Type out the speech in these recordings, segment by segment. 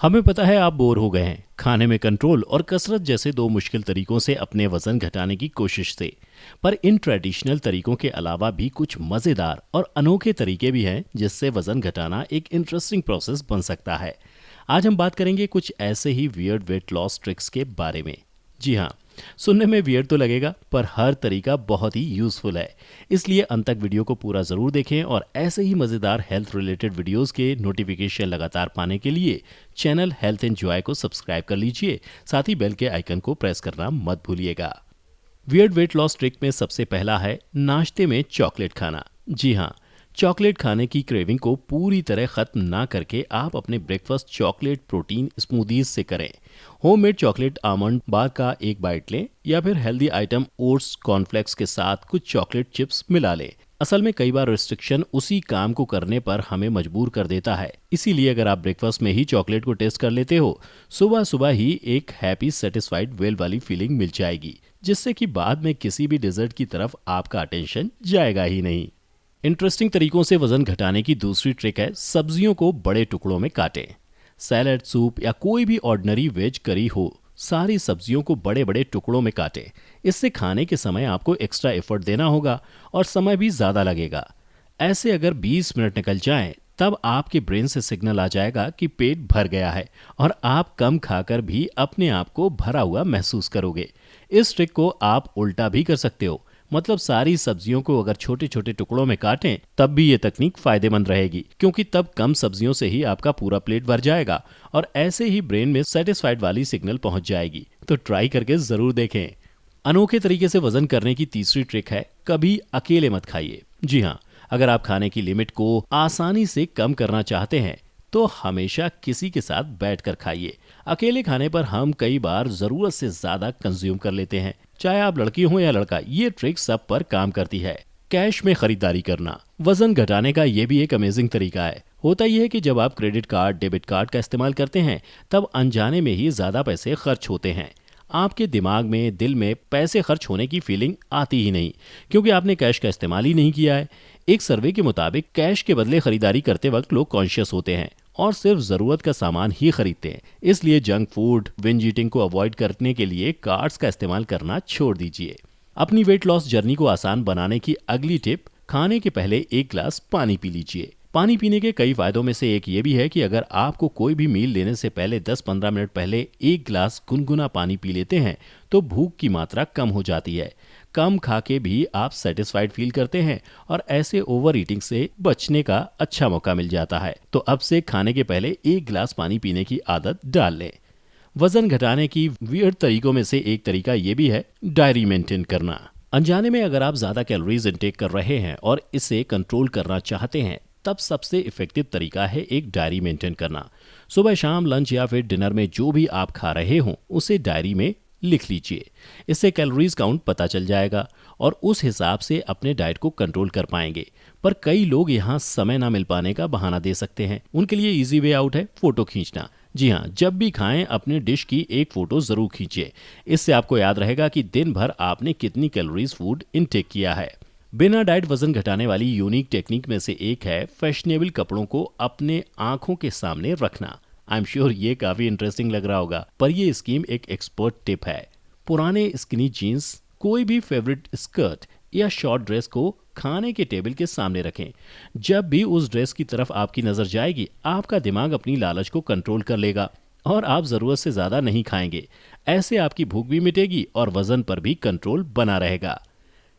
हमें पता है आप बोर हो गए हैं खाने में कंट्रोल और कसरत जैसे दो मुश्किल तरीकों से अपने वजन घटाने की कोशिश से। पर इन ट्रेडिशनल तरीकों के अलावा भी कुछ मज़ेदार और अनोखे तरीके भी हैं जिससे वजन घटाना एक इंटरेस्टिंग प्रोसेस बन सकता है। आज हम बात करेंगे कुछ ऐसे ही वियर्ड वेट लॉस ट्रिक्स के बारे में। जी हाँ, सुनने में वियर्ड तो लगेगा पर हर तरीका बहुत ही यूजफुल है। इसलिए अंत तक वीडियो को पूरा ज़रूर देखें और ऐसे ही मज़ेदार हेल्थ रिलेटेड वीडियोस के नोटिफिकेशन लगातार पाने के लिए चैनल हेल्थ एंजॉय को सब्सक्राइब कर लीजिए। साथ ही बेल के आइकन को प्रेस करना मत भूलिएगा। वियर्ड वेट लॉस ट्रिक में सबसे पहला है नाश्ते में चॉकलेट खाना। जी हाँ, चॉकलेट खाने की क्रेविंग को पूरी तरह खत्म ना करके आप अपने ब्रेकफास्ट चॉकलेट प्रोटीन स्मूदीज से करें। होममेड चॉकलेट आमंड बार का एक बाइट लें या फिर हेल्दी आइटम ओट्स कॉर्नफ्लेक्स के साथ कुछ चॉकलेट चिप्स मिला लें। असल में कई बार रिस्ट्रिक्शन उसी काम को करने पर हमें मजबूर कर देता है। इसीलिए अगर आप ब्रेकफास्ट में ही चॉकलेट को टेस्ट कर लेते हो, सुबह सुबह ही एक हैप्पी सेटिस्फाइड वेल वाली फीलिंग मिल जाएगी, जिससे कि बाद में किसी भी डिजर्ट की तरफ आपका अटेंशन जाएगा ही नहीं। इंटरेस्टिंग तरीकों से वजन घटाने की दूसरी ट्रिक है सब्जियों को बड़े टुकड़ों में काटें। सैलड, सूप या कोई भी ऑर्डिनरी वेज करी हो, सारी सब्जियों को बड़े बड़े टुकड़ों में काटें। इससे खाने के समय आपको एक्स्ट्रा एफर्ट देना होगा और समय भी ज़्यादा लगेगा। ऐसे अगर 20 मिनट निकल जाएं, तब आपके ब्रेन से सिग्नल आ जाएगा कि पेट भर गया है और आप कम खाकर भी अपने आप को भरा हुआ महसूस करोगे। इस ट्रिक को आप उल्टा भी कर सकते हो, मतलब सारी सब्जियों को अगर छोटे छोटे टुकड़ों में काटें तब भी ये तकनीक फायदेमंद रहेगी, क्योंकि तब कम सब्जियों से ही आपका पूरा प्लेट भर जाएगा और ऐसे ही ब्रेन में सेटिस्फाइड वाली सिग्नल पहुंच जाएगी। तो ट्राई करके जरूर देखें। अनोखे तरीके से वजन करने की तीसरी ट्रिक है कभी अकेले मत खाइए। जी हाँ, अगर आप खाने की लिमिट को आसानी से कम करना चाहते हैं तो हमेशा किसी के साथ बैठकर खाइए। अकेले खाने पर हम कई बार जरूरत से ज्यादा कंज्यूम कर लेते हैं, चाहे आप लड़की हो या लड़का। ये ट्रिक सब पर काम करती है। कैश में खरीदारी करना वजन घटाने का ये भी एक अमेजिंग तरीका है। होता यह है कि जब आप क्रेडिट कार्ड, डेबिट कार्ड का इस्तेमाल करते हैं तब अनजाने में ही ज्यादा पैसे खर्च होते हैं। आपके दिमाग में, दिल में पैसे खर्च होने की फीलिंग आती ही नहीं, क्योंकि आपने कैश का इस्तेमाल ही नहीं किया है। एक सर्वे के मुताबिक कैश के बदले खरीदारी करते वक्त लोग कॉन्शियस होते हैं और सिर्फ जरूरत का सामान ही खरीदते हैं। इसलिए जंक फूड, बिंज ईटिंग को अवॉइड करने के लिए कार्ड्स का इस्तेमाल करना छोड़ दीजिए। अपनी वेट लॉस जर्नी को आसान बनाने की अगली टिप, खाने के पहले एक ग्लास पानी पी लीजिए। पानी पीने के कई फायदों में से एक ये भी है कि अगर आपको कोई भी मील लेने से पहले 10-15 मिनट पहले एक ग्लास गुनगुना पानी पी लेते हैं तो भूख की मात्रा कम हो जाती है। कम खा के भी आप सेटिस्फाइड फील करते हैं और ऐसे ओवर ईटिंग से बचने का अच्छा मौका मिल जाता है। तो अब से खाने के पहले एक ग्लास पानी पीने की आदत डाल लें। वजन घटाने की वियर्ड तरीकों में से एक तरीका ये भी है डायरी मेंटेन करना। अनजाने में अगर आप ज्यादा कैलोरीज इनटेक कर रहे हैं और इसे कंट्रोल करना चाहते हैं तब सबसे इफेक्टिव तरीका है एक डायरी मेंटेन करना। सुबह, शाम, लंच या फिर डिनर में जो भी आप खा रहे हों उसे डायरी में लिख लीजिए। इससे कैलोरीज काउंट पता चल जाएगा और उस हिसाब से अपने डाइट को कंट्रोल कर पाएंगे। पर कई लोग यहाँ समय ना मिल पाने का बहाना दे सकते हैं। उनके लिए इजी वे आउट है फोटो खींचना। जी हाँ, जब भी खाएं अपने डिश की एक फोटो जरूर खींचिए। इससे आपको याद रहेगा कि दिन भर आपने कितनी कैलोरीज फूड इनटेक किया है। बिना डाइट वजन घटाने वाली यूनिक टेक्निक में से एक है फैशनेबल कपड़ों को अपने आंखों के सामने रखना। आई एम श्योर ये काफी इंटरेस्टिंग लग रहा होगा, पर ये स्कीम एक एक्सपर्ट टिप है। पुराने स्किनी जीन्स, कोई भी फेवरेट स्कर्ट या शॉर्ट ड्रेस को खाने के टेबल के सामने रखें। जब भी उस ड्रेस की तरफ आपकी नजर जाएगी, आपका दिमाग अपनी लालच को कंट्रोल कर लेगा और आप जरूरत से ज्यादा नहीं खाएंगे। ऐसे आपकी भूख भी मिटेगी और वजन पर भी कंट्रोल बना रहेगा।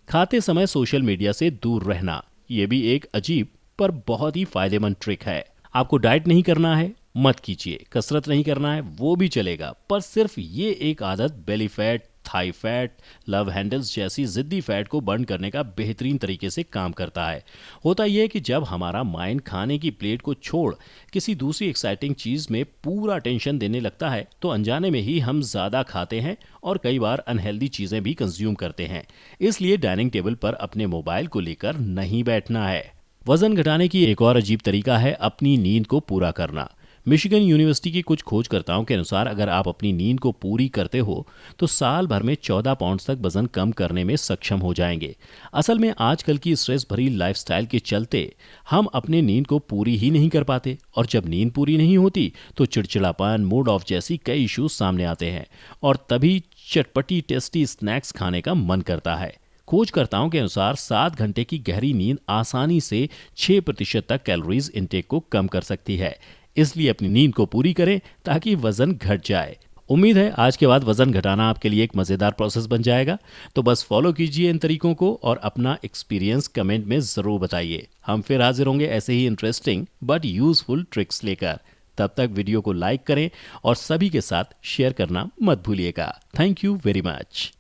खाते समय सोशल मीडिया से दूर रहना, यह भी एक अजीब पर बहुत ही फायदेमंद ट्रिक है। आपको डाइट नहीं करना है, मत कीजिए। कसरत नहीं करना है, वो भी चलेगा, पर सिर्फ ये एक आदत belly fat, Thai fat, love handles जैसी जिद्दी फैट को बर्न करने का बेहतरीन तरीके से काम करता है। होता यह है कि जब हमारा माइंड खाने की प्लेट को छोड़ किसी दूसरी एक्साइटिंग चीज में पूरा टेंशन देने लगता है तो अनजाने में ही हम ज्यादा खाते हैं और कई बार अनहेल्दी चीजें भी कंज्यूम करते हैं। इसलिए डाइनिंग टेबल पर अपने मोबाइल को लेकर नहीं बैठना है। वजन घटाने की एक और अजीब तरीका है अपनी नींद को पूरा करना। मिशिगन यूनिवर्सिटी के कुछ खोजकर्ताओं के अनुसार अगर आप अपनी नींद को पूरी करते हो तो साल भर में 14 पाउंड तक वजन कम करने में सक्षम हो जाएंगे। असल में आजकल की स्ट्रेस भरी लाइफस्टाइल के चलते हम अपने नींद को पूरी ही नहीं कर पाते, और जब नींद पूरी नहीं होती तो चिड़चिड़ापन, मूड ऑफ जैसी कई इश्यूज सामने आते हैं और तभी चटपटी टेस्टी स्नैक्स खाने का मन करता है। खोजकर्ताओं के अनुसार 7 घंटे की गहरी नींद आसानी से 6% तक कैलोरीज इनटेक को कम कर सकती है। इसलिए अपनी नींद को पूरी करें ताकि वजन घट जाए। उम्मीद है आज के बाद वजन घटाना आपके लिए एक मजेदार प्रोसेस बन जाएगा। तो बस फॉलो कीजिए इन तरीकों को और अपना एक्सपीरियंस कमेंट में जरूर बताइए। हम फिर हाजिर होंगे ऐसे ही इंटरेस्टिंग बट यूजफुल ट्रिक्स लेकर। तब तक वीडियो को लाइक करें और सभी के साथ शेयर करना मत भूलिएगा। Thank you very much.